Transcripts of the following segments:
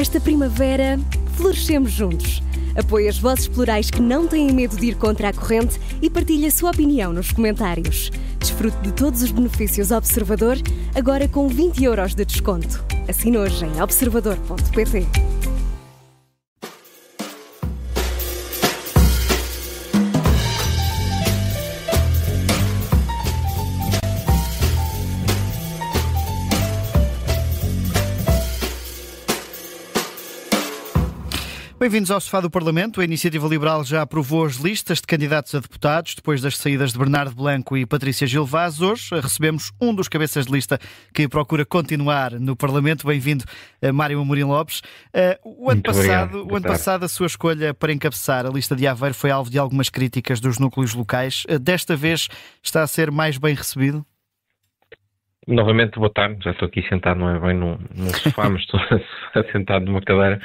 Esta primavera, florescemos juntos. Apoie as vozes plurais que não têm medo de ir contra a corrente e partilhe a sua opinião nos comentários. Desfrute de todos os benefícios Observador, agora com 20 € de desconto. Assine hoje em observador.pt. Bem-vindos ao Sofá do Parlamento. A Iniciativa Liberal já aprovou as listas de candidatos a deputados depois das saídas de Bernardo Blanco e Patrícia Gil Vaz. Hoje recebemos um dos cabeças de lista que procura continuar no Parlamento. Bem-vindo, Mário Amorim Lopes. O ano passado a sua escolha para encabeçar a lista de Aveiro foi alvo de algumas críticas dos núcleos locais. Desta vez está a ser mais bem recebido? Novamente, boa tarde. Já estou aqui sentado, não é bem num sofá, mas estou sentado numa cadeira.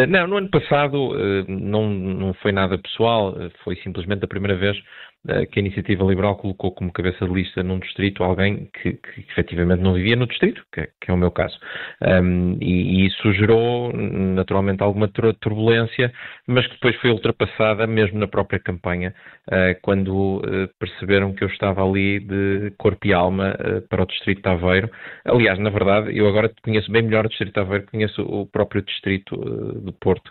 Não, no ano passado não foi nada pessoal, foi simplesmente a primeira vez que a Iniciativa Liberal colocou como cabeça de lista num distrito alguém que efetivamente não vivia no distrito, que é o meu caso. E isso gerou naturalmente alguma turbulência, mas que depois foi ultrapassada mesmo na própria campanha, quando perceberam que eu estava ali de corpo e alma para o distrito de Aveiro. Aliás, na verdade, eu agora conheço bem melhor o distrito de Aveiro, conheço o próprio distrito do Porto,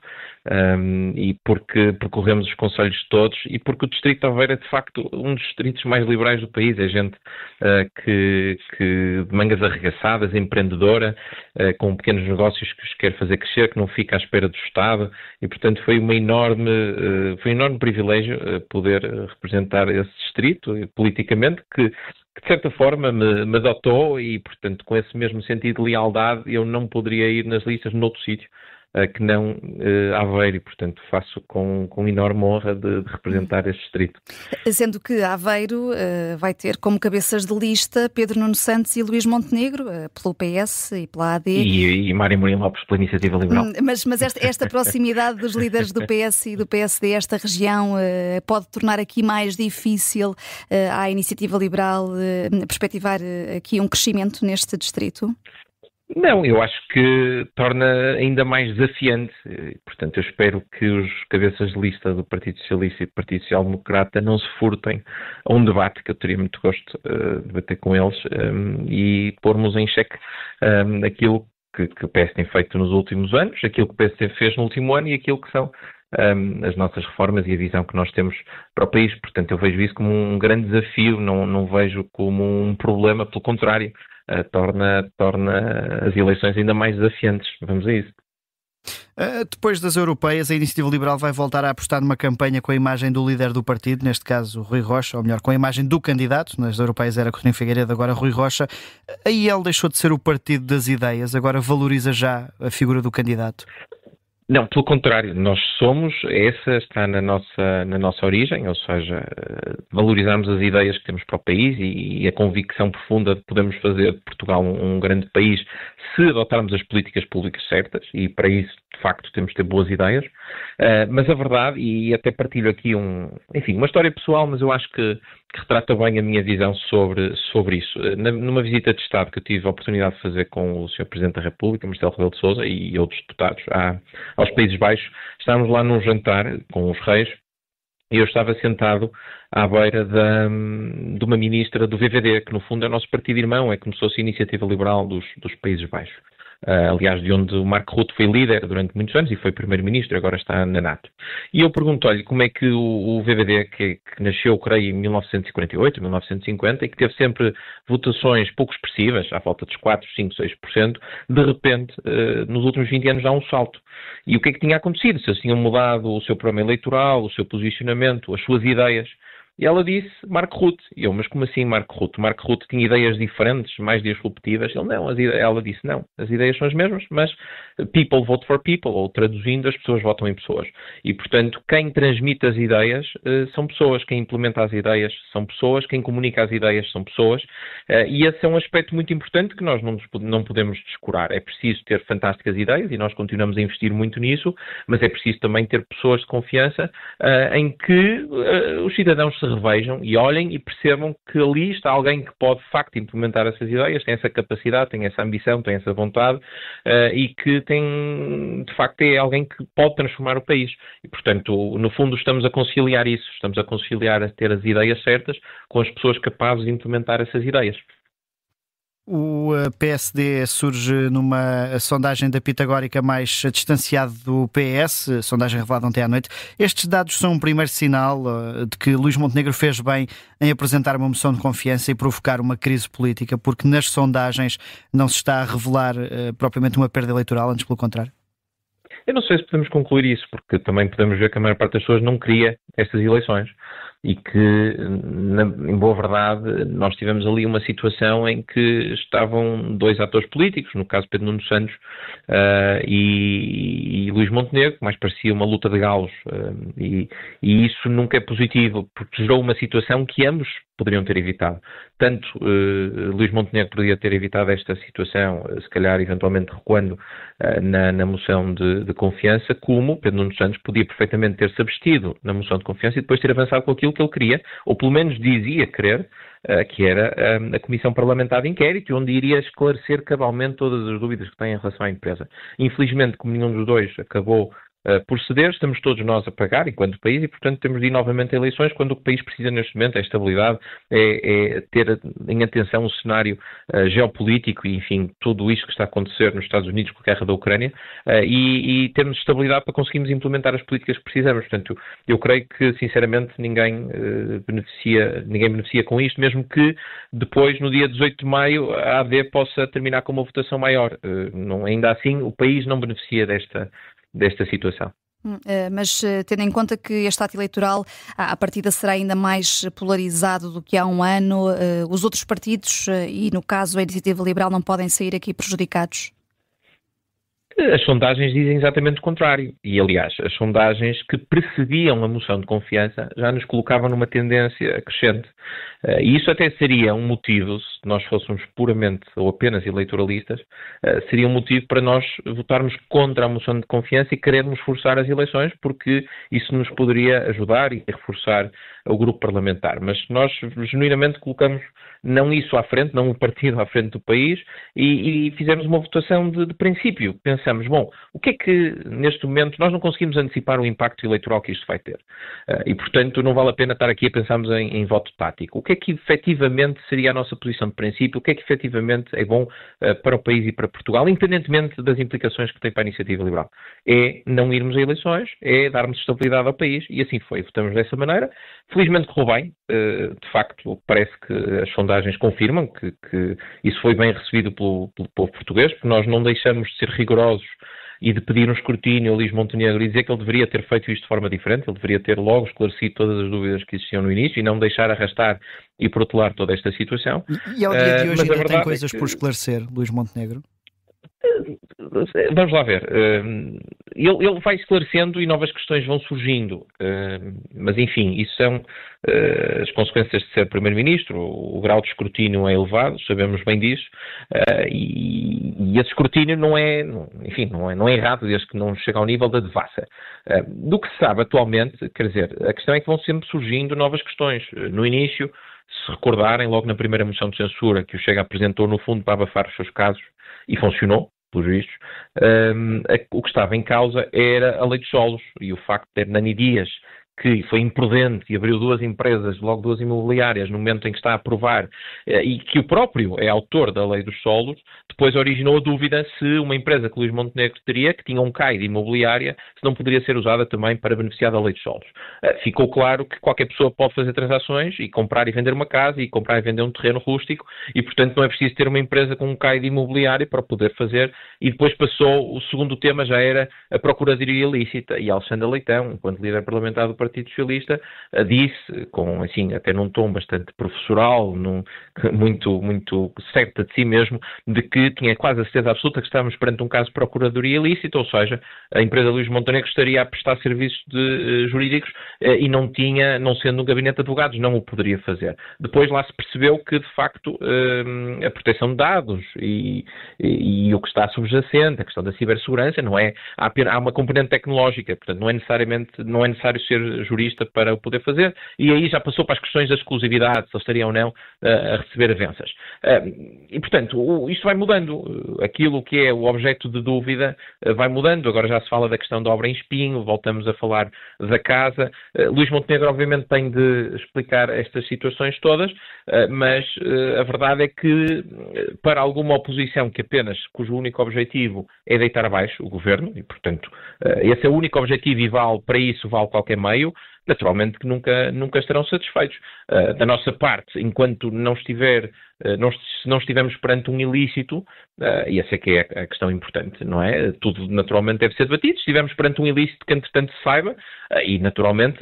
e porque percorremos os concelhos todos e porque o distrito de Aveiro é de facto um dos distritos mais liberais do país. É gente que de mangas arregaçadas, empreendedora, com pequenos negócios que os quer fazer crescer, que não fica à espera do Estado, e portanto foi um enorme privilégio poder representar esse distrito politicamente, que de certa forma me adotou, e portanto com esse mesmo sentido de lealdade eu não poderia ir nas listas noutro sítio que não Aveiro, e portanto faço com enorme honra de representar este distrito. Sendo que Aveiro vai ter como cabeças de lista Pedro Nuno Santos e Luís Montenegro, pelo PS e pela AD. E Mário Amorim Lopes pela Iniciativa Liberal. Mas esta proximidade dos líderes do PS e do PSD, esta região, pode tornar aqui mais difícil à Iniciativa Liberal perspectivar aqui um crescimento neste distrito? Não, eu acho que torna ainda mais desafiante. Portanto, eu espero que os cabeças de lista do Partido Socialista e do Partido Social Democrata não se furtem a um debate, que eu teria muito gosto de debater com eles, e pormos em xeque aquilo que o PS tem feito nos últimos anos, aquilo que o PSD fez no último ano e aquilo que são as nossas reformas e a visão que nós temos para o país. Portanto, eu vejo isso como um grande desafio, não vejo como um problema, pelo contrário, torna as eleições ainda mais desafiantes. Vamos a isso. Depois das europeias, a Iniciativa Liberal vai voltar a apostar numa campanha com a imagem do líder do partido, neste caso Rui Rocha, ou melhor, com a imagem do candidato. Nas europeias era Coutinho Figueiredo, agora Rui Rocha. Aí ele deixou de ser o partido das ideias, agora valoriza já a figura do candidato. Não, pelo contrário, essa está na nossa origem, ou seja, valorizamos as ideias que temos para o país e a convicção profunda de podermos fazer de Portugal um grande país se adotarmos as políticas públicas certas, e para isso, de facto, temos de ter boas ideias. Mas a verdade, e até partilho aqui uma história pessoal, mas eu acho que retrata bem a minha visão sobre isso. Numa visita de Estado que eu tive a oportunidade de fazer com o Sr. Presidente da República, Marcelo Rebelo de Sousa, e outros deputados aos Países Baixos, estávamos lá num jantar com os reis, e eu estava sentado à beira de uma ministra do VVD, que no fundo é o nosso partido irmão, é como se fosse a Iniciativa Liberal dos Países Baixos. Aliás, de onde o Marco Rutte foi líder durante muitos anos e foi primeiro-ministro, agora está na NATO. E eu pergunto-lhe como é que o VVD, que nasceu, creio, em 1948, 1950, e que teve sempre votações pouco expressivas, à volta dos 4, 5, 6%, de repente, nos últimos 20 anos dá um salto. E o que é que tinha acontecido? Se eles tinham mudado o seu programa eleitoral, o seu posicionamento, as suas ideias. E ela disse Marco Rutte. E eu, mas como assim Marco Rutte? Marco Rutte tinha ideias diferentes, mais disruptivas? Ele não, ela disse não, as ideias são as mesmas, mas people vote for people, ou traduzindo, as pessoas votam em pessoas. E, portanto, quem transmite as ideias são pessoas, quem implementa as ideias são pessoas, quem comunica as ideias são pessoas, e esse é um aspecto muito importante que nós não podemos descurar. É preciso ter fantásticas ideias, e nós continuamos a investir muito nisso, mas é preciso também ter pessoas de confiança em que os cidadãos se revejam e olhem e percebam que ali está alguém que pode, de facto, implementar essas ideias, tem essa capacidade, tem essa ambição, tem essa vontade e que tem, de facto, é alguém que pode transformar o país. E, portanto, no fundo, estamos a conciliar isso, estamos a conciliar a ter as ideias certas com as pessoas capazes de implementar essas ideias. O PSD surge numa sondagem da Pitagórica mais distanciado do PS, sondagem revelada ontem à noite. Estes dados são um primeiro sinal de que Luís Montenegro fez bem em apresentar uma moção de confiança e provocar uma crise política, porque nas sondagens não se está a revelar propriamente uma perda eleitoral, antes pelo contrário. Eu não sei se podemos concluir isso, porque também podemos ver que a maior parte das pessoas não queria estas eleições e que, em boa verdade, nós tivemos ali uma situação em que estavam dois atores políticos, no caso Pedro Nuno Santos e Luís Montenegro, que mais parecia uma luta de galos, e isso nunca é positivo, porque gerou uma situação que ambos poderiam ter evitado. Tanto Luís Montenegro poderia ter evitado esta situação, se calhar eventualmente recuando na moção de confiança, como Pedro Nuno Santos podia perfeitamente ter-se abstido na moção de confiança e depois ter avançado com aquilo que ele queria, ou pelo menos dizia querer, que era a Comissão Parlamentar de Inquérito, onde iria esclarecer cabalmente todas as dúvidas que têm em relação à empresa. Infelizmente, como nenhum dos dois acabou por ceder, estamos todos nós a pagar enquanto país e, portanto, temos de ir novamente a eleições quando o que o país precisa neste momento é estabilidade, é ter em atenção o cenário geopolítico e, enfim, tudo isto que está a acontecer nos Estados Unidos com a guerra da Ucrânia e termos estabilidade para conseguirmos implementar as políticas que precisamos. Portanto, eu creio que, sinceramente, ninguém beneficia com isto, mesmo que depois, no dia 18 de maio, a AD possa terminar com uma votação maior. Ainda assim, o país não beneficia desta situação. Mas tendo em conta que este ato eleitoral à partida será ainda mais polarizado do que há um ano, os outros partidos e no caso a Iniciativa Liberal não podem sair aqui prejudicados? As sondagens dizem exatamente o contrário. E, aliás, as sondagens que precediam a moção de confiança já nos colocavam numa tendência crescente. E isso até seria um motivo, se nós fôssemos puramente ou apenas eleitoralistas, seria um motivo para nós votarmos contra a moção de confiança e querermos forçar as eleições, porque isso nos poderia ajudar e reforçar o grupo parlamentar. Mas nós genuinamente colocamos não isso à frente, não um partido à frente do país e fizemos uma votação de princípio. Pensamos, bom, o que é que neste momento nós não conseguimos antecipar o impacto eleitoral que isto vai ter? E portanto não vale a pena estar aqui a pensarmos em voto tático. O que é que efetivamente seria a nossa posição de princípio? O que é que efetivamente é bom para o país e para Portugal, independentemente das implicações que tem para a Iniciativa Liberal? É não irmos a eleições, é darmos estabilidade ao país e assim foi. Votamos dessa maneira. Felizmente correu bem. De facto, parece que as sondagens confirmam que isso foi bem recebido pelo povo português, porque nós não deixamos de ser rigorosos e de pedir um escrutínio a Luís Montenegro e dizer que ele deveria ter feito isto de forma diferente, ele deveria ter logo esclarecido todas as dúvidas que existiam no início e não deixar arrastar e protelar toda esta situação. E ao dia de hoje ainda tem coisas por esclarecer, Luís Montenegro? Vamos lá ver. Ele vai esclarecendo e novas questões vão surgindo. Mas, enfim, isso são as consequências de ser Primeiro-Ministro. O grau de escrutínio é elevado, sabemos bem disso. E esse escrutínio não é errado, desde que não chega ao nível da devassa. Do que se sabe atualmente, quer dizer, a questão é que vão sempre surgindo novas questões. No início, se recordarem, logo na primeira moção de censura que o Chega apresentou, no fundo, para abafar os seus casos, e funcionou, pelos vistos, o que estava em causa era a lei dos solos e o facto de ter Nani Dias, que foi imprudente e abriu duas empresas, logo duas imobiliárias, no momento em que está a aprovar, e que o próprio é autor da lei dos solos, depois originou a dúvida se uma empresa que Luís Montenegro teria, que tinha um CAI de imobiliária, se não poderia ser usada também para beneficiar da lei dos solos. Ficou claro que qualquer pessoa pode fazer transações e comprar e vender uma casa e comprar e vender um terreno rústico e, portanto, não é preciso ter uma empresa com um CAI de imobiliária para poder fazer. E depois passou, o segundo tema já era a procuradoria ilícita e Alexandre Leitão, enquanto líder parlamentar do Partido Socialista, disse, até num tom bastante professoral, muito certa de si mesmo, de que tinha quase a certeza absoluta que estávamos perante um caso de procuradoria ilícita, ou seja, a empresa Luís Montenegro estaria a prestar serviços jurídicos e não sendo no gabinete de advogados, não o poderia fazer. Depois lá se percebeu que, de facto, a proteção de dados e o que está subjacente, a questão da cibersegurança, não é, há uma componente tecnológica, portanto não é necessário ser jurista para o poder fazer, e aí já passou para as questões da exclusividade, se eles estariam ou não a receber avanças. E, portanto, isto vai mudando. Aquilo que é o objeto de dúvida vai mudando. Agora já se fala da questão da obra em Espinho, voltamos a falar da casa. Luís Montenegro, obviamente, tem de explicar estas situações todas, mas a verdade é que para alguma oposição cujo único objetivo é deitar abaixo o governo, e, portanto, esse é o único objetivo e para isso vale qualquer meio, naturalmente que nunca estarão satisfeitos. Da nossa parte, enquanto não estivermos perante um ilícito, e essa é que é a questão importante, não é? Tudo naturalmente deve ser debatido. Se estivermos perante um ilícito que entretanto se saiba, e naturalmente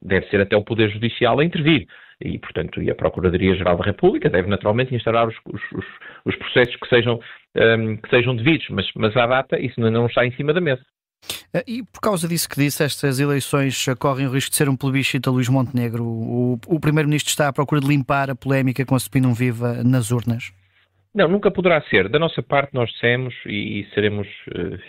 deve ser até o Poder Judicial a intervir. E, portanto, a Procuradoria-Geral da República deve naturalmente instaurar os processos que sejam devidos, mas à data isso não está em cima da mesa. E por causa disso que disse, estas eleições correm o risco de ser um plebiscito a Luís Montenegro. O Primeiro-Ministro está à procura de limpar a polémica com a Opinião Viva nas urnas? Não, nunca poderá ser. Da nossa parte nós dissemos, e seremos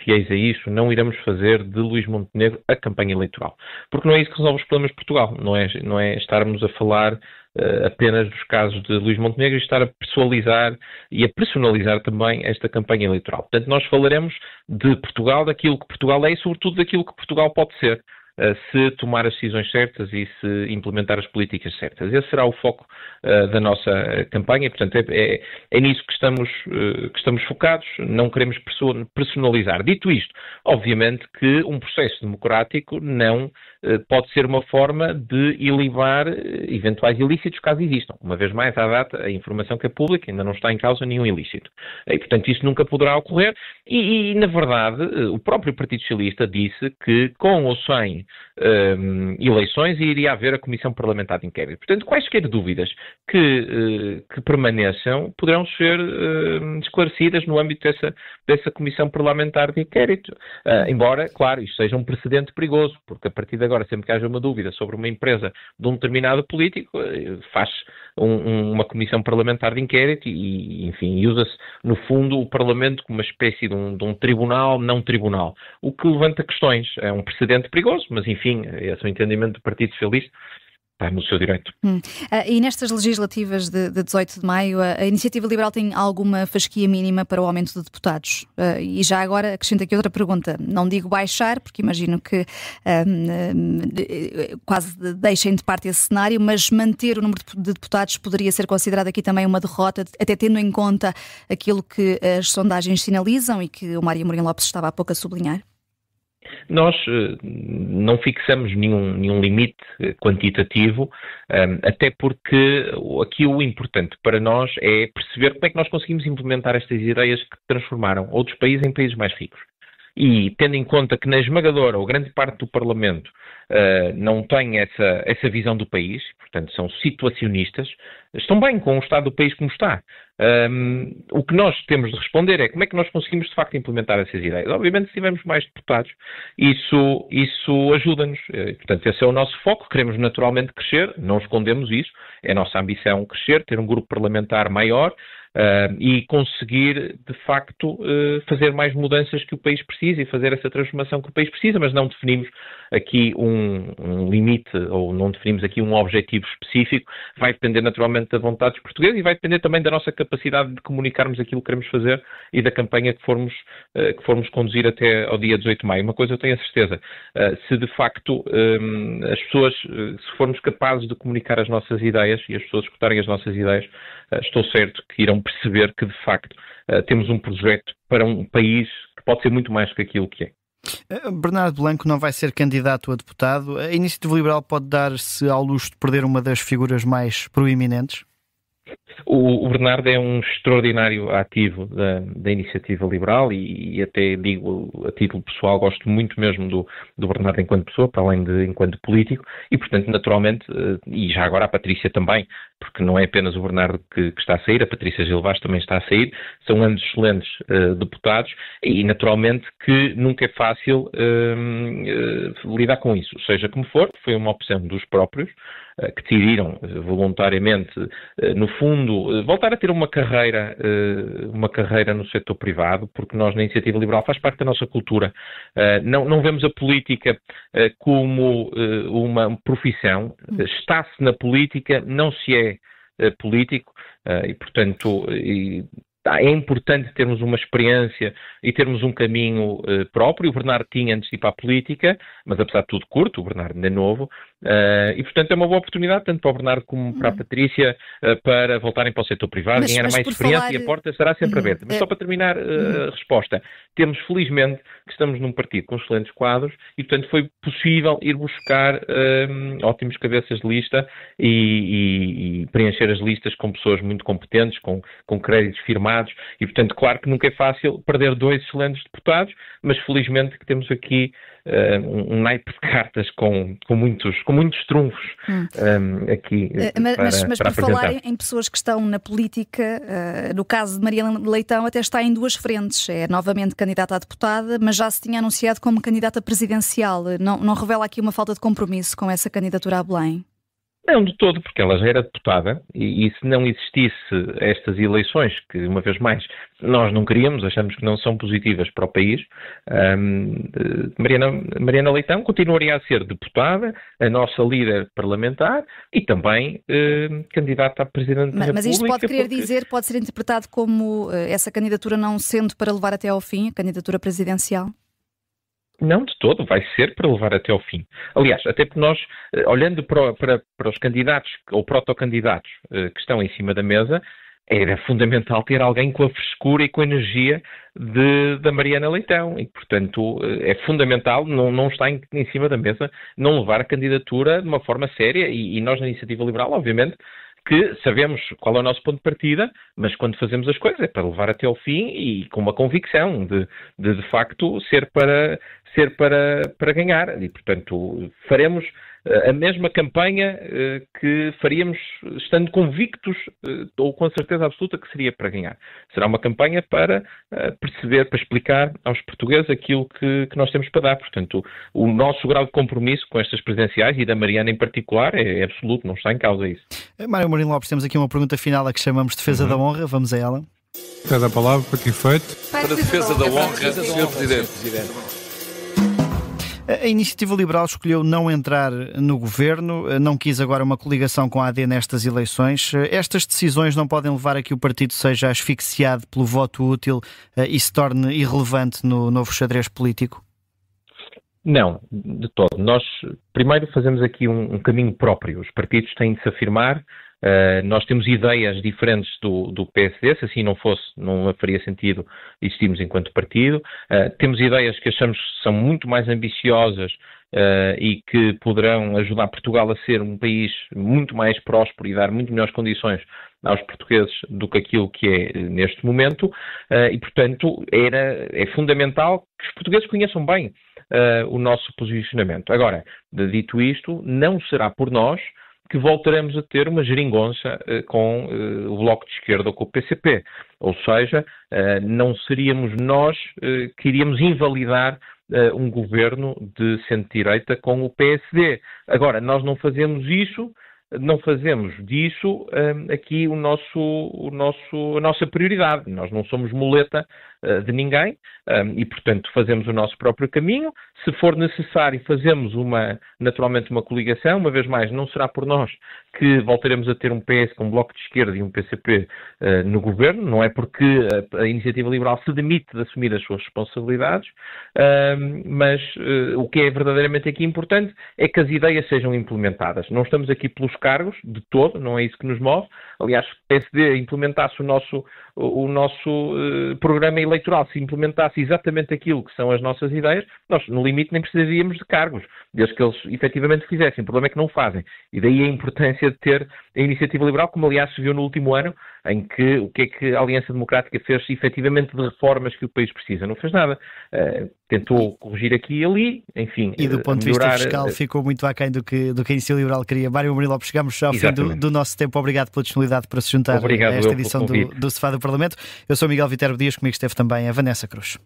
fiéis a isso, não iremos fazer de Luís Montenegro a campanha eleitoral. Porque não é isso que resolve os problemas de Portugal. Não é estarmos a falar apenas dos casos de Luís Montenegro e estar a pessoalizar e a personalizar também esta campanha eleitoral. Portanto, nós falaremos de Portugal, daquilo que Portugal é e sobretudo daquilo que Portugal pode ser, se tomar as decisões certas e se implementar as políticas certas. Esse será o foco da nossa campanha e, portanto, é nisso que estamos focados, não queremos personalizar. Dito isto, obviamente que um processo democrático não pode ser uma forma de ilibar eventuais ilícitos, caso existam. Uma vez mais, à data, a informação que é pública ainda não está em causa nenhum ilícito. E, portanto, isso nunca poderá ocorrer e, na verdade, o próprio Partido Socialista disse que, com ou sem eleições, iria haver a Comissão Parlamentar de Inquérito. Portanto, quaisquer dúvidas que permaneçam poderão ser esclarecidas no âmbito dessa Comissão Parlamentar de Inquérito. Embora, claro, isto seja um precedente perigoso, porque a partir de agora, sempre que haja uma dúvida sobre uma empresa de um determinado político, faz uma Comissão Parlamentar de Inquérito e enfim, usa-se, no fundo, o Parlamento como uma espécie de um tribunal, não tribunal. O que levanta questões. É um precedente perigoso, mas enfim, esse é o entendimento do Partido Socialista. Está no seu direito. E nestas legislativas de 18 de maio, a Iniciativa Liberal tem alguma fasquia mínima para o aumento de deputados? E já agora acrescento aqui outra pergunta. Não digo baixar, porque imagino que quase deixem de parte esse cenário, mas manter o número de deputados poderia ser considerado aqui também uma derrota, até tendo em conta aquilo que as sondagens sinalizam e que o Mário Amorim Lopes estava há pouco a sublinhar? Nós não fixamos nenhum limite quantitativo, até porque aqui o importante para nós é perceber como é que nós conseguimos implementar estas ideias que transformaram outros países em países mais ricos. E tendo em conta que na esmagadora ou grande parte do Parlamento não tem essa visão do país, portanto são situacionistas, estão bem com o estado do país como está. O que nós temos de responder é como é que nós conseguimos de facto implementar essas ideias. Obviamente, se tivermos mais deputados, isso ajuda-nos. Portanto, esse é o nosso foco. Queremos naturalmente crescer, não escondemos isso. É a nossa ambição crescer, ter um grupo parlamentar maior e conseguir, de facto, fazer mais mudanças que o país precisa e fazer essa transformação que o país precisa, mas não definimos aqui um limite ou não definimos aqui um objetivo específico. Vai depender naturalmente da vontade dos portugueses e vai depender também da nossa capacidade de comunicarmos aquilo que queremos fazer e da campanha que formos conduzir até ao dia 18 de maio. Uma coisa eu tenho a certeza, se de facto as pessoas, se formos capazes de comunicar as nossas ideias e as pessoas escutarem as nossas ideias, estou certo que irão perceber que de facto temos um projeto para um país que pode ser muito mais do que aquilo que é. Bernardo Blanco não vai ser candidato a deputado. A Iniciativa Liberal pode dar-se ao luxo de perder uma das figuras mais proeminentes? O Bernardo é um extraordinário ativo da Iniciativa Liberal e até digo a título pessoal, gosto muito mesmo do Bernardo enquanto pessoa, para além de enquanto político, e portanto naturalmente, e já agora a Patrícia também, porque não é apenas o Bernardo que está a sair, a Patrícia Gil Vaz também está a sair, são ambos excelentes deputados e naturalmente que nunca é fácil lidar com isso, seja como for, foi uma opção dos próprios, que decidiram voluntariamente, no fundo, voltar a ter uma carreira no setor privado, porque nós na Iniciativa Liberal faz parte da nossa cultura. Não vemos a política como uma profissão. Está-se na política, não se é político, e portanto... É importante termos uma experiência e termos um caminho próprio. O Bernardo tinha antes de ir para a política, mas apesar de tudo curto, o Bernardo ainda é novo, e portanto é uma boa oportunidade, tanto para o Bernardo como para a Patrícia, para voltarem para o setor privado, ganhar mais experiência e a porta estará sempre aberta. Mas só para terminar a resposta, temos felizmente que estamos num partido com excelentes quadros e portanto foi possível ir buscar ótimos cabeças de lista e preencher as listas com pessoas muito competentes, com créditos firmados. E, portanto, claro que nunca é fácil perder 2 excelentes deputados, mas felizmente que temos aqui um naipe de cartas com muitos trunfos aqui mas para por falar em pessoas que estão na política, no caso de Mariana Leitão até está em 2 frentes, é novamente candidata a deputada, mas já se tinha anunciado como candidata presidencial. Não revela aqui uma falta de compromisso com essa candidatura a Belém? Não, de todo, porque ela já era deputada e se não existisse estas eleições, que uma vez mais nós não queríamos, achamos que não são positivas para o país, Mariana Leitão continuaria a ser deputada, a nossa líder parlamentar e também candidata a Presidente da República. Mas isto pode querer dizer, pode ser interpretado como essa candidatura não sendo para levar até ao fim, a candidatura presidencial? Não, de todo, vai ser para levar até ao fim. Aliás, até porque nós, olhando para os candidatos ou protocandidatos que estão em cima da mesa, era fundamental ter alguém com a frescura e com a energia da Mariana Leitão e, portanto, é fundamental, não está em cima da mesa, não levar a candidatura de uma forma séria e nós na Iniciativa Liberal, obviamente, que sabemos qual é o nosso ponto de partida, mas quando fazemos as coisas é para levar até ao fim e com uma convicção de facto ser para ganhar. E, portanto, faremos a mesma campanha que faríamos estando convictos ou com a certeza absoluta que seria para ganhar. Será uma campanha para perceber, para explicar aos portugueses aquilo que nós temos para dar. Portanto, o nosso grau de compromisso com estas presidenciais e da Mariana em particular é absoluto, não está em causa isso. Mário Mourinho Lopes, temos aqui uma pergunta final a que chamamos Defesa da Honra. Vamos a ela. Pede a palavra para que efeito? Para a defesa da honra, Sr. Presidente. A Iniciativa Liberal escolheu não entrar no governo, não quis agora uma coligação com a AD nestas eleições. Estas decisões não podem levar a que o partido seja asfixiado pelo voto útil e se torne irrelevante no novo xadrez político? Não, de todo. Nós primeiro fazemos aqui um caminho próprio. Os partidos têm de se afirmar. Nós temos ideias diferentes do PSD, se assim não fosse, não faria sentido existirmos enquanto partido. Temos ideias que achamos que são muito mais ambiciosas e que poderão ajudar Portugal a ser um país muito mais próspero e dar muito melhores condições aos portugueses do que aquilo que é neste momento e, portanto, é fundamental que os portugueses conheçam bem o nosso posicionamento. Agora, dito isto, não será por nós que voltaremos a ter uma geringonça com o Bloco de Esquerda ou com o PCP. Ou seja, não seríamos nós que iríamos invalidar um governo de centro-direita com o PSD. Agora, nós não fazemos isso, não fazemos disso aqui a nossa prioridade. Nós não somos muleta de ninguém e, portanto, fazemos o nosso próprio caminho. Se for necessário, fazemos naturalmente uma coligação. Uma vez mais, não será por nós que voltaremos a ter um PS com um Bloco de Esquerda e um PCP no governo. Não é porque a Iniciativa Liberal se demite de assumir as suas responsabilidades, mas o que é verdadeiramente aqui importante é que as ideias sejam implementadas. Não estamos aqui pelos cargos, de todo, não é isso que nos move. Aliás, se o PSD implementasse o nosso programa eleitoral, se implementasse exatamente aquilo que são as nossas ideias, nós, no limite, nem precisaríamos de cargos, desde que eles efetivamente fizessem. O problema é que não fazem. E daí a importância de ter a Iniciativa Liberal, como aliás se viu no último ano, em que o que é que a Aliança Democrática fez efetivamente de reformas que o país precisa? Não fez nada. Tentou corrigir aqui e ali, enfim. E do ponto de vista fiscal ficou muito aquém do que a Iniciativa Liberal queria. Mário Amorim Lopes, chegamos ao fim do nosso tempo. Obrigado pela disponibilidade para se juntar a esta edição do Sofá do Parlamento. Eu sou Miguel Viterbo Dias, comigo esteve também a Vanessa Cruz.